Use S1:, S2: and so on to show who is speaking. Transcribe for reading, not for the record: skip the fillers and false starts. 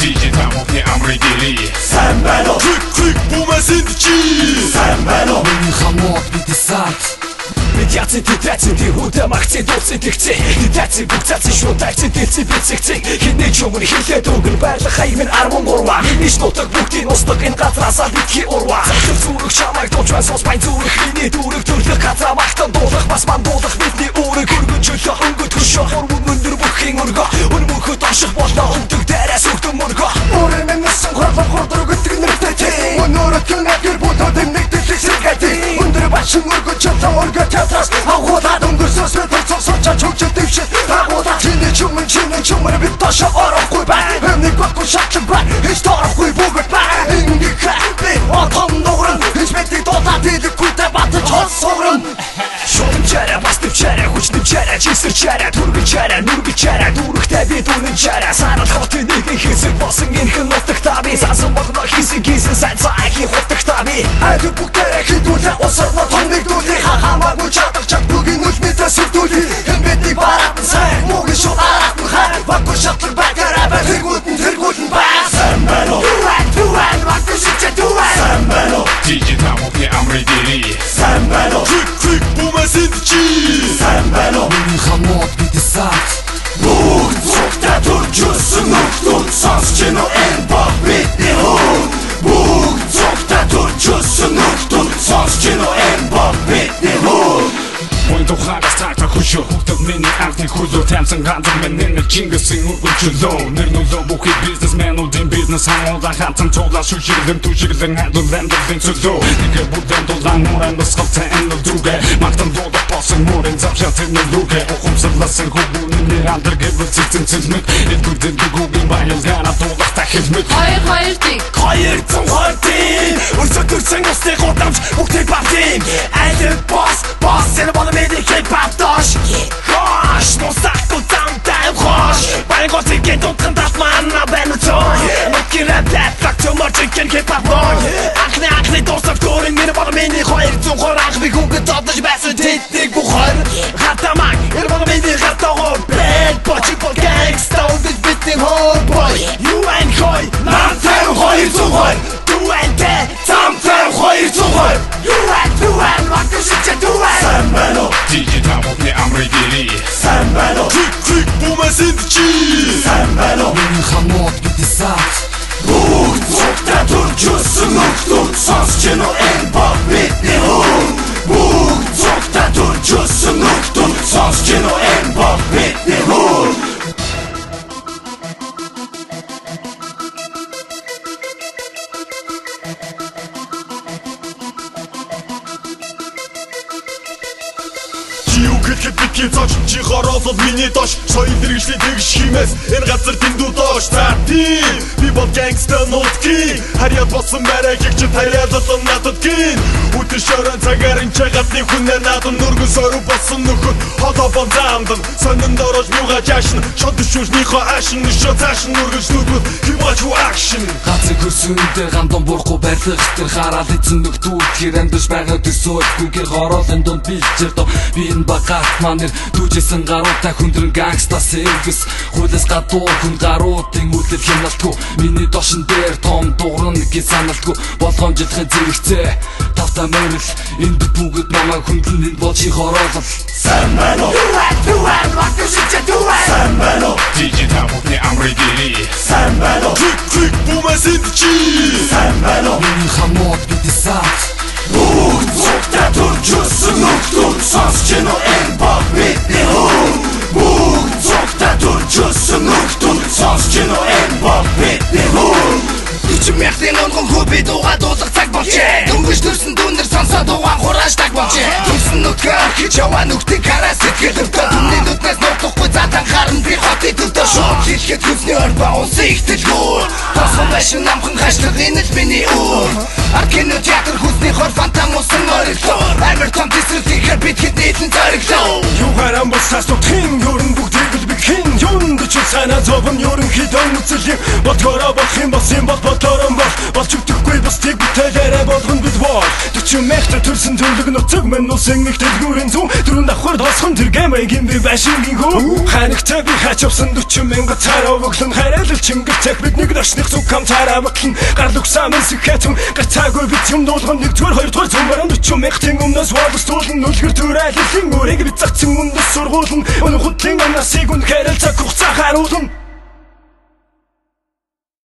S1: DJ тамовны амрыдери
S2: сайн байна уу
S1: Клик бумасэнд чи
S2: сайн байна уу
S3: Миний хамот би десант
S4: Медиаци тетаци дихута махци доци тихци Тетаци бухцаци шутайци дэлци бицэгци Хинэ чумын хэлээд өгөн байрлах хаймын армон урва Иш нутаг бүгдийн устдаг энэ газраасаа битгий урва Захир зүрх чамайг дуучван сосбайн зүрх Миний дүрх төрлөх газраа махтан дуулах бас мандуулах бидний үүрэг Өргөн чөлөө өнгөт хөшөө хурмын өндөр бүхийн өргөө Өнмөхөд ашиг болно өндөг дээрээс өгдөн мөргөө
S2: Өөрийн нэсэн хорлох хордор өгдөг нэртэй чи Өнөөрөд гэнэгэр бодоод нэгдэлэг сэргээти Өндөр башин өргөж чөлөө өргөж чатрас Агуулаад өнгөрсөс мэдрэл сочаа чөгчөд дэвшээ Агуулаад чиний чумэр бит ташаа орохгүй бай Хэмнэг батгүй шатчин бай Хич торохгүй бүгд бай Инги хэппи отом нууран Хич мэддэг дуудаад идэхгүй тэ батж хол сууран
S4: Шоным чаря, бастыв чаря, хүчным чаря, чисэр чаря, түргэн чаря, нүргэн чаря, дүүрэгтэй би дүүнэн чаря Санал хотын нэгэн хэсэг болсон энхэн нутагтаа би Сасан болгоно хийсэн гийсэн сайн цаагийн хутагтаа би
S2: Айдэр бүгдээрээ хидүүлээ усарна том нэгдүүлээ Хахамаагүй чадах чад бүгийн үл мэдээ сүрдүүлээ Хэн бидний бараатан сайн, муугийн шууд аратан хай Вакгүй шатлар байгаараа бай, тэргүүлэн бай Сайн байна уу Дуэн, вакгүй шичэ дуэн Сайн байна уу
S1: DJ тамовны амрыдери
S2: Сайн байна уу
S1: Клик бумасэнд чи
S2: Сайн байна уу
S3: Миний хамот би десант
S2: Бүгд цогтой төржүүлсэн нөхдөд Сонсч гэнэ үү энэ баг бидний хүн Бүгд цогтой төржүүлсэн нөхдөд Сонсч гэнэ үү энэ баг бидний хүн
S1: Мөн тухайгаас тартах хөшөө Хөгдөг миний анхны хөлөө Тамсан ганцар мен нэг чингэсэн үргэн чөлөө Нэр нөлөө бүхий бизнесменуудын бизнес хамуулан хатсан Цуглаа шүшиглэн түшиглэн хадун лэмдэлдэн цөлөө Нэгэ бүрдэн дулаан муран босголтын энэ дүгэ Мактан дуудах босон мурын завшат энэ дүгэ Ухумсарласан хубүүний андэр гэвэл цэцэн цэлмэг Эдгүрдэн дүгүүгийн баялгана дуулах тахилмэг
S5: Хоёр дик
S4: 220 дин Өрсөдөрсөн усны гудамж бүгдийг бавдин Айдэр бос Сэр бана мэдээ хип-хоп дош Хош Мусаку таунтай хош Баянгоцыг ген тутхан татман на бэнутой Нутгийн рэп фактор морчик ген хип-хоп бой Акне дурсав дөрин минь бана миний 220 анх би хүүхэд додож байсан тэтник бухар Хатамаг эр бана миний хатагоо Бэд бочик бол гангста Үдэж битний хой бой UN хой Намтай 220 Дуэнтэй Тамтай 220 UN вакгүй шичэ дуэн
S2: Сайн байна уу
S1: DJ тамовны амрыдери
S2: Сайн байна уу
S1: Клик бумасэнд чи
S2: Сайн байна уу
S3: Миний хамот би десант
S2: Бүгд цогтой төржүүлсэн нөхдөд Сонсч гэнэ үү энэ баг бидний хүн Бүгд цогтой төржүүлсэн нөхдөд Сонсч гэнэ үү энэ баг бидний хүн
S1: Гэхэд битгий цааш чи хороолол миний доош соёл хэрэгжлийн тэгш химээс энэ газар дэндүү доош за тийм би бол гангста нутгийн харьяат болсон барай гихч тариалал надад гин үтэн шорон цагаар энэ чагатны хүнээ надад нүргэн сорив болсон нөхөд холоо бонзаамдан сонин дорож мууга жаашин шод шүүжнийхөө аашин нөшөө цаашин нүргэж нүдвэл химачу акшн
S3: Гацэг хөрсөндөө гандон бурахгүй байрлах тэр хараад эзэн нөхдүүд хэр амьдж байгаа төсөөлгүйгээр хороолын дунд бэлчэрдөө би энэ багаат манер түжсэн гаруутай хүндрэн гангста сервис хуулиас гадуур хүн гаруудын үлдэл хяналтгүй миний дошин дээр том дууран гэж саналтгүй болгоомжлохын зэрэгцээ тавтаа мэрэл энд бүгд намайг хүндлэн энэ бол чи хороолол
S2: Сайн байна уу Дуэн вакгүй шичэ дуэн Сайн байна уу
S1: DJ тамовны амрыдери
S2: Сайн байна уу
S1: Клик бумасэнд чи
S2: Сайн байна уу
S3: Миний хамот би десант
S2: Бүгд цогтой төржүүлсэн нөхдөд Сонсч гэнэ үү энэ баг бидний хүн Бүгд цогтой төржүүлсэн нөхдөд Сонсч гэнэ үү энэ баг бидний хүн
S4: Үчим мяхтын онгон хөөби дуугаа дуулах цаг болжээ Дөнгөж төрсөн дүүнэр сонсоо дуугаан хурааш таг болжээ Төрсөн нүдгээр хич яваа нүхтийн караа сэтгэл өвдөө Түмний нүднээс нуухдахгүй затан харан би хотын төвдөө Шууд хэлэхэд хүсний орба унсан ихтэлгүй Тосон байшин намхан хашлаг энэ л миний үр Арт кино театр хүсний хор фантам усан ориглоо Амар том тесрэл тийхэр бид хэд нийтэн зориглоо
S1: Юугаар амбасаас тутхин юурын бүгдийг л би хин юунд ч санаа зовн юурын хідэн үцэлээ Бодгороо болох юм бас юм бол бодлорон болж өгдөхгүй бас тийг бүтээлээрээ болгон бид бол 40 метр төрсөн төлөг нуцаг мэн усын их дэлгүүрэн зүүн дөрөв давхар тосхон тэр гэмэгийн би байшингийн хөө Хань
S2: нэгтэй би хачвсан 40 мянга цараа өглөн харайлал чингэр цах биднийг дашных зүг хамтараа батлан гар лүгсам сэхэтэн гацаагүй бид юм дуулган 1-р 2-р цөмөрөн 40 мянган өмнөөс боолстуулн нүлгэр төрайлын өрийг бид загцсан өмнөс сургуулн өнө хутлын анасыг үнэхээр цаг хугацаа харуулна